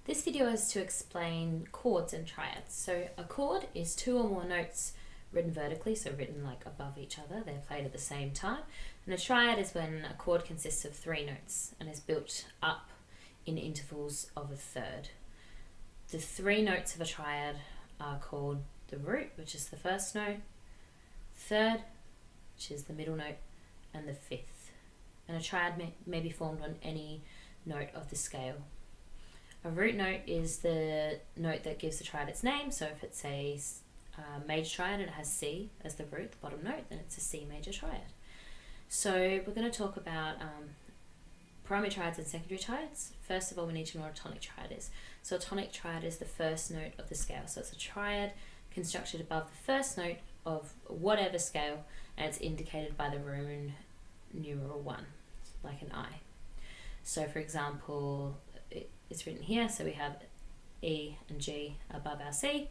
This video is to explain chords and triads. So a chord is two or more notes written vertically, so written like above each other. They're played at the same time. And a triad is when a chord consists of three notes and is built up in intervals of a third. The three notes of a triad are called the root, which is the first note, third, which is the middle note, and the fifth. And a triad may be formed on any note of the scale. A root note is the note that gives the triad its name. So if it's a major triad and it has C as the root, the bottom note, then it's a C major triad. So we're going to talk about primary triads and secondary triads. First of all, we need to know what a tonic triad is. So a tonic triad is the first note of the scale. So it's a triad constructed above the first note of whatever scale, and it's indicated by the Roman numeral 1, like an I. So for example, it's written here, so we have E and G above our C,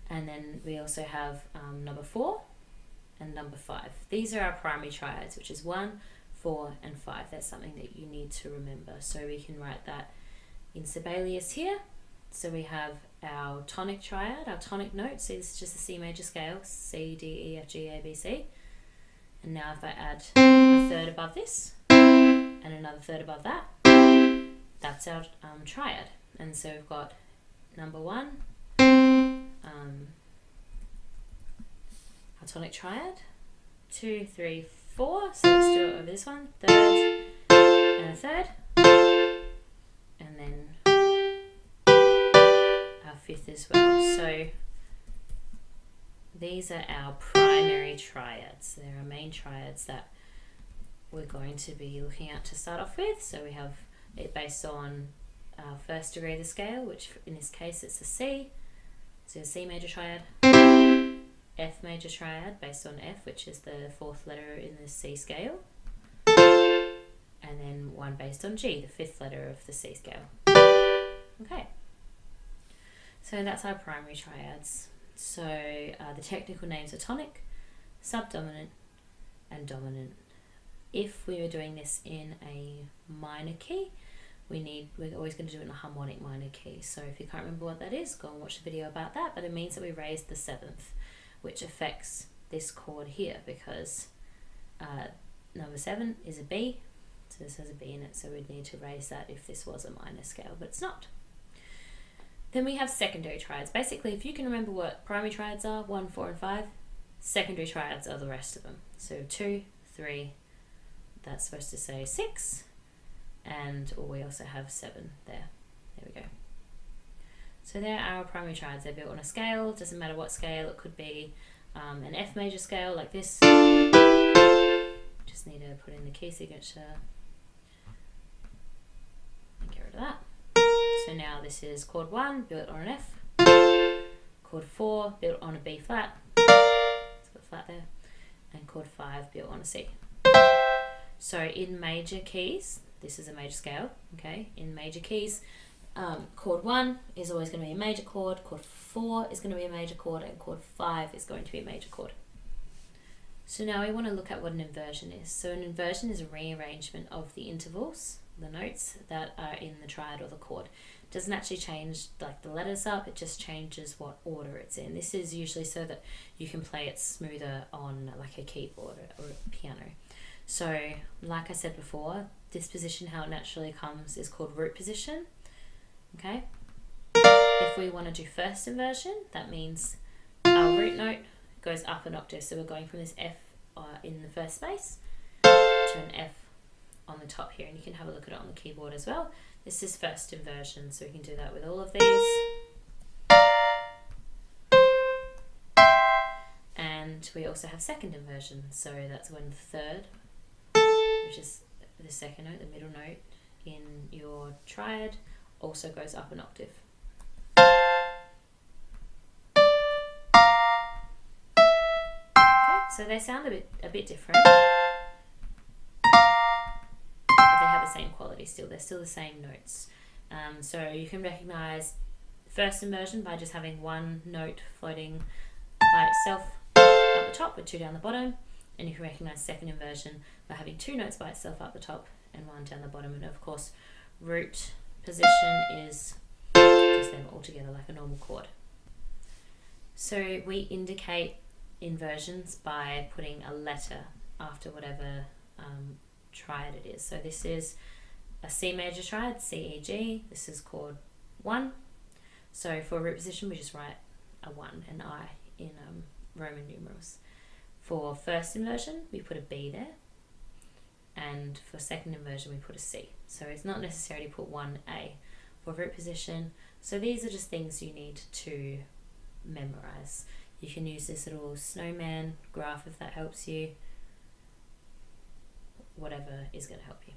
and then we also have number 4 and number 5. These are our primary triads, which is 1, 4 and 5. That's something that you need to remember. So we can write that in Sibelius here. So we have our tonic triad, our tonic note. So this is just the C major scale, C, D, E, F, G, A, B, C. And now if I add a third above this and another third above that, that's our triad. And so we've got number 1, our tonic triad, 2, 3, 4. So let's do it over this one, third and a third, and then our fifth as well. So these are our primary triads. They're our main triads that we're going to be looking at to start off with. So we have it based on our first degree of the scale, which in this case it's a C, so a C major triad, F major triad based on F, which is the fourth letter in the C scale, and then one based on G, the fifth letter of the C scale. Okay, so that's our primary triads. So the technical names are tonic, subdominant, and dominant. If we were doing this in a minor key, we're always going to do it in a harmonic minor key. So if you can't remember what that is, go and watch the video about that. But it means that we raise the seventh, which affects this chord here, because number 7 is a B, so this has a B in it, so we'd need to raise that if this was a minor scale, but it's not. Then we have secondary triads. Basically, if you can remember what primary triads are, 1, 4 and 5, secondary triads are the rest of them. So 2, 3, that's supposed to say 6, and we also have 7 there. There we go. So there are our primary triads. They're built on a scale. Doesn't matter what scale. It could be an F major scale like this. Just need to put in the key signature and get rid of that. So now this is chord 1 built on an F, chord 4 built on a B flat, it's got a flat there, and chord 5 built on a C. So in major keys, this is a major scale, okay? In major keys, chord 1 is always going to be a major chord, chord 4 is going to be a major chord, and chord 5 is going to be a major chord. So now we want to look at what an inversion is. So an inversion is a rearrangement of the intervals, the notes that are in the triad or the chord. It doesn't actually change like the letters up, it just changes what order it's in. This is usually so that you can play it smoother on like a keyboard or a piano. So like I said before, this position, how it naturally comes, is called root position. Okay. If we want to do first inversion, that means our root note goes up an octave. So we're going from this F in the first space to an F on the top here, and you can have a look at it on the keyboard as well. This is first inversion, so we can do that with all of these. And we also have second inversion, so that's when the third, which is the second note, the middle note in your triad, also goes up an octave. Okay, so they sound a bit different, but they have the same quality still. They're still the same notes. So you can recognize first inversion by just having one note floating by itself up the top with 2 down the bottom, and you can recognize second inversion by having 2 notes by itself up the top and 1 down the bottom. And of course, root position is together like a normal chord. So we indicate inversions by putting a letter after whatever triad it is. So this is a C major triad, C, E, G. This is chord 1. So for root position, we just write a 1, an I in Roman numerals. For first inversion, we put a B there. And for second inversion, we put a C. So it's not necessary to put 1A for root position. So these are just things you need to memorize. You can use this little snowman graph if that helps you. Whatever is going to help you.